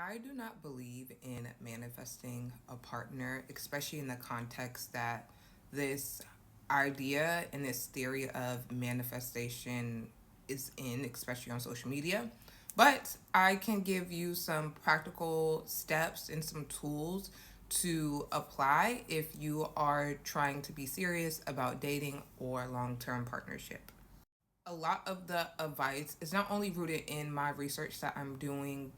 I do not believe in manifesting a partner, especially in the context that this idea and this theory of manifestation is in, especially on social media. But I can give you some practical steps and some tools to apply if you are trying to be serious about dating or long term partnership. A lot of the advice is not only rooted in my research that I'm doing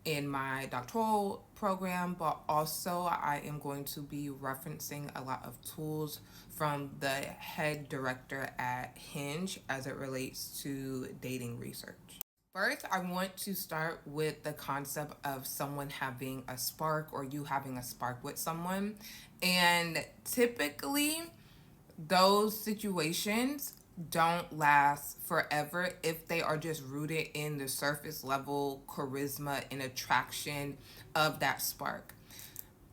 in my doctoral program, but also I am going to be referencing a lot of tools from the head director at Hinge as it relates to dating research. First, I want to start with the concept of someone having a spark or you having a spark with someone. And typically, those situations don't last forever if they are just rooted in the surface level charisma and attraction of that spark.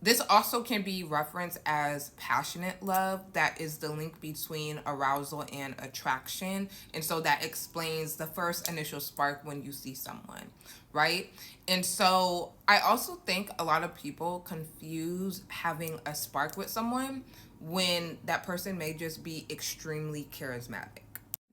This also can be referenced as passionate love. That is the link between arousal and attraction. And so that explains the first initial spark when you see someone, right? And so I also think a lot of people confuse having a spark with someone when that person may just be extremely charismatic.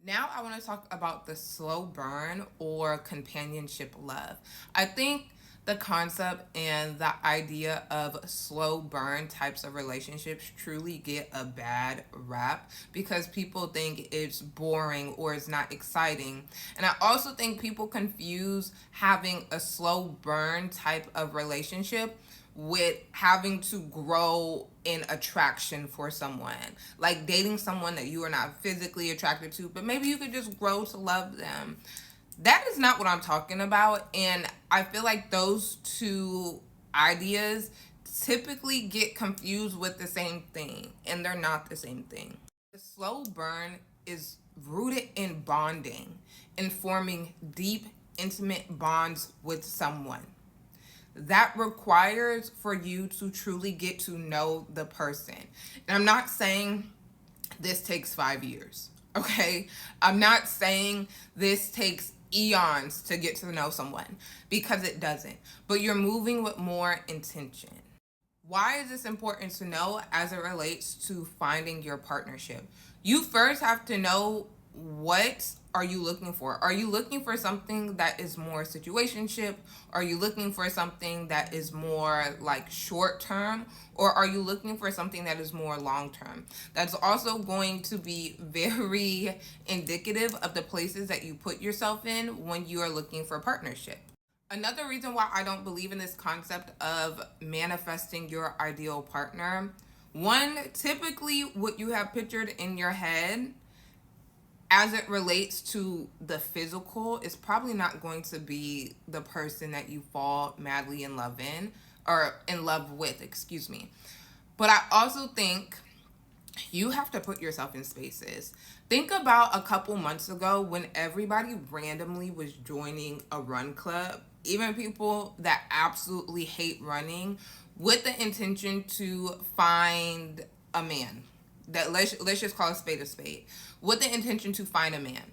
Now I want to talk about the slow burn or companionship love. I think the concept and the idea of slow burn types of relationships truly get a bad rap because people think it's boring or it's not exciting. And I also think people confuse having a slow burn type of relationship with having to grow in attraction for someone. Like dating someone that you are not physically attracted to, but maybe you could just grow to love them. That is not what I'm talking about. And I feel like those two ideas typically get confused with the same thing, and they're not the same thing. The slow burn is rooted in bonding and forming deep, intimate bonds with someone. That requires for you to truly get to know the person. And I'm not saying this takes 5 years, okay? I'm not saying this takes eons to get to know someone because it doesn't. But you're moving with more intention. Why is this important to know as it relates to finding your partnership? You first have to know, what are you looking for? Are you looking for something that is more situationship? Are you looking for something that is more like short term? Or are you looking for something that is more long term? That's also going to be very indicative of the places that you put yourself in when you are looking for partnership. Another reason why I don't believe in this concept of manifesting your ideal partner, one, typically what you have pictured in your head as it relates to the physical is probably not going to be the person that you fall madly in love in, or in love with, excuse me. But I also think you have to put yourself in spaces. Think about a couple months ago when everybody randomly was joining a run club, even people that absolutely hate running, with the intention to find a man. That let's just call a spade, with the intention to find a man.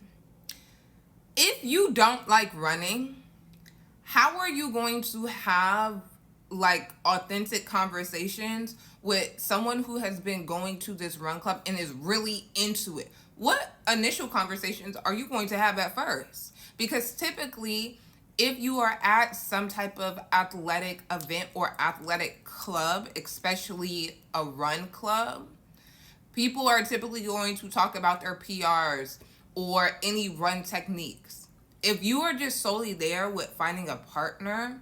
If you don't like running, how are you going to have like authentic conversations with someone who has been going to this run club and is really into it? What initial conversations are you going to have at first? Because typically, if you are at some type of athletic event or athletic club, especially a run club, people are typically going to talk about their PRs or any run techniques. If you are just solely there with finding a partner,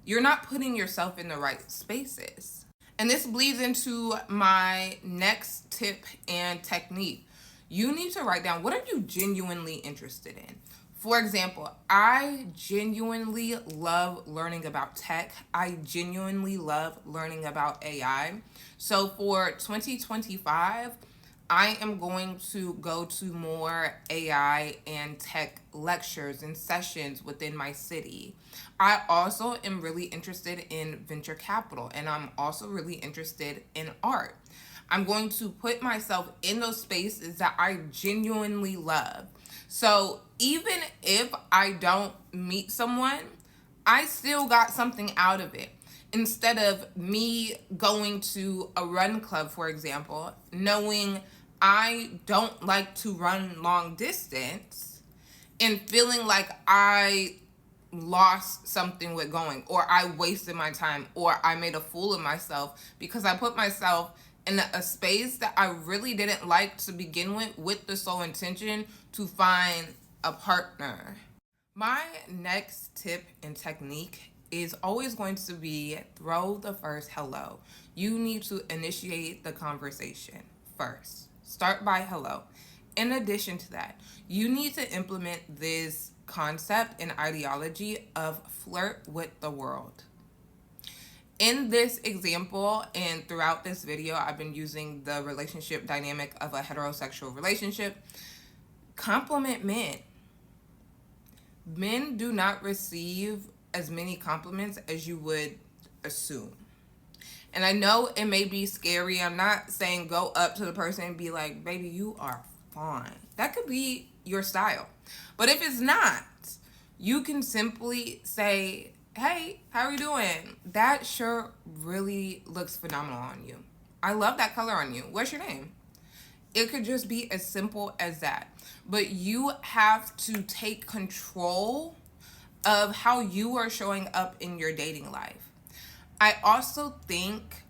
you're not putting yourself in the right spaces. And this bleeds into my next tip and technique. You need to write down, what are you genuinely interested in? For example, I genuinely love learning about tech. I genuinely love learning about AI. So for 2025, I am going to go to more AI and tech lectures and sessions within my city. I also am really interested in venture capital, and I'm also really interested in art. I'm going to put myself in those spaces that I genuinely love. So even if I don't meet someone, I still got something out of it. Instead of me going to a run club, for example, knowing I don't like to run long distance and feeling like I lost something with going, or I wasted my time, or I made a fool of myself because I put myself in a space that I really didn't like to begin with the sole intention to find a partner. My next tip and technique is always going to be throw the first hello. You need to initiate the conversation first. Start by hello. In addition to that, you need to implement this concept and ideology of flirt with the world. In this example and throughout this video, I've been using the relationship dynamic of a heterosexual relationship. Compliment men. Men do not receive as many compliments as you would assume. And I know it may be scary. I'm not saying go up to the person and be like, baby, you are fine. That could be your style. But if it's not, you can simply say, hey, how are you doing? That shirt really looks phenomenal on you. I love that color on you. What's your name? It could just be as simple as that. But you have to take control of how you are showing up in your dating life. I also think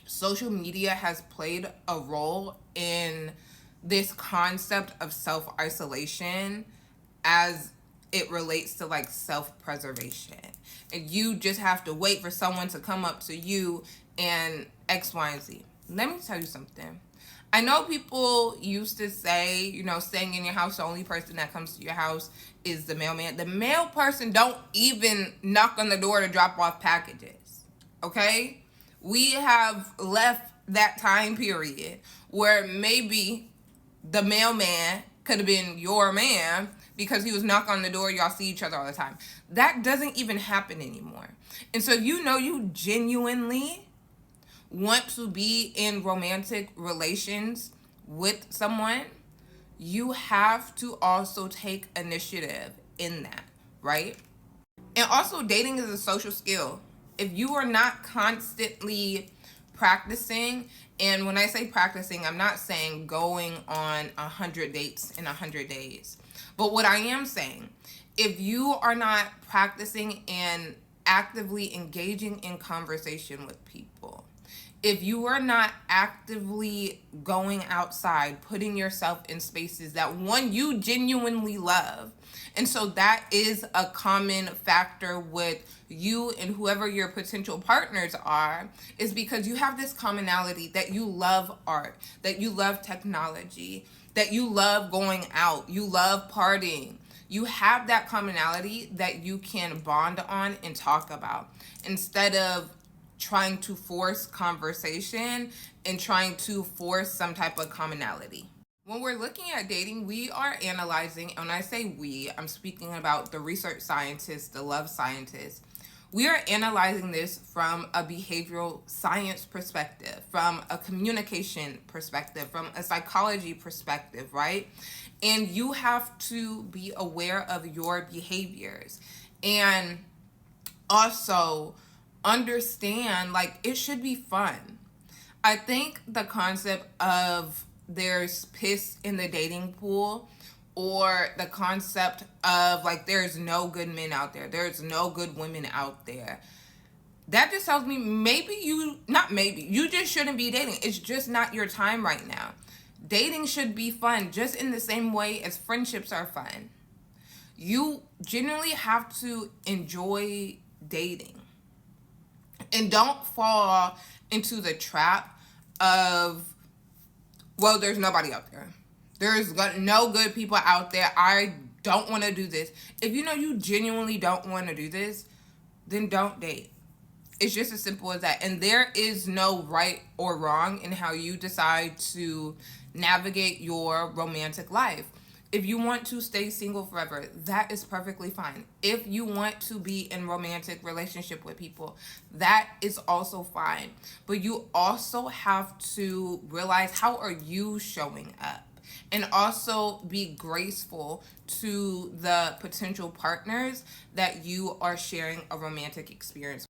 social media has played a role in this concept of self-isolation as it relates to like self-preservation. And you just have to wait for someone to come up to you and X, Y, and Z. Let me tell you something. I know people used to say, staying in your house, the only person that comes to your house is the mailman. The mail person don't even knock on the door to drop off packages, okay? We have left that time period where maybe the mailman could have been your man because he was knocking on the door, y'all see each other all the time. That doesn't even happen anymore. And so you genuinely want to be in romantic relations with someone, you have to also take initiative in that, right? And also, dating is a social skill. If you are not constantly practicing, and when I say practicing, I'm not saying going on 100 dates in 100 days. But what I am saying, if you are not practicing and actively engaging in conversation with people, if you are not actively going outside, putting yourself in spaces that one, you genuinely love. And so that is a common factor with you and whoever your potential partners are, is because you have this commonality that you love art, that you love technology, that you love going out, you love partying. You have that commonality that you can bond on and talk about instead of trying to force conversation and trying to force some type of commonality. When we're looking at dating, we are analyzing, and when I say we, I'm speaking about the research scientists, the love scientists. We are analyzing this from a behavioral science perspective, from a communication perspective, from a psychology perspective, right? And you have to be aware of your behaviors and also understand, like, it should be fun. I think the concept of there's piss in the dating pool, or the concept of like there's no good men out there, there's no good women out there, that just tells me you just shouldn't be dating. It's just not your time right now. Dating should be fun, just in the same way as friendships are fun. You genuinely have to enjoy dating. And don't fall into the trap of, well, there's nobody out there. There's no good people out there. I don't want to do this. If you know you genuinely don't want to do this, then don't date. It's just as simple as that. And there is no right or wrong in how you decide to navigate your romantic life. If you want to stay single forever, that is perfectly fine. If you want to be in romantic relationship with people, that is also fine. But you also have to realize, how are you showing up? And also be graceful to the potential partners that you are sharing a romantic experience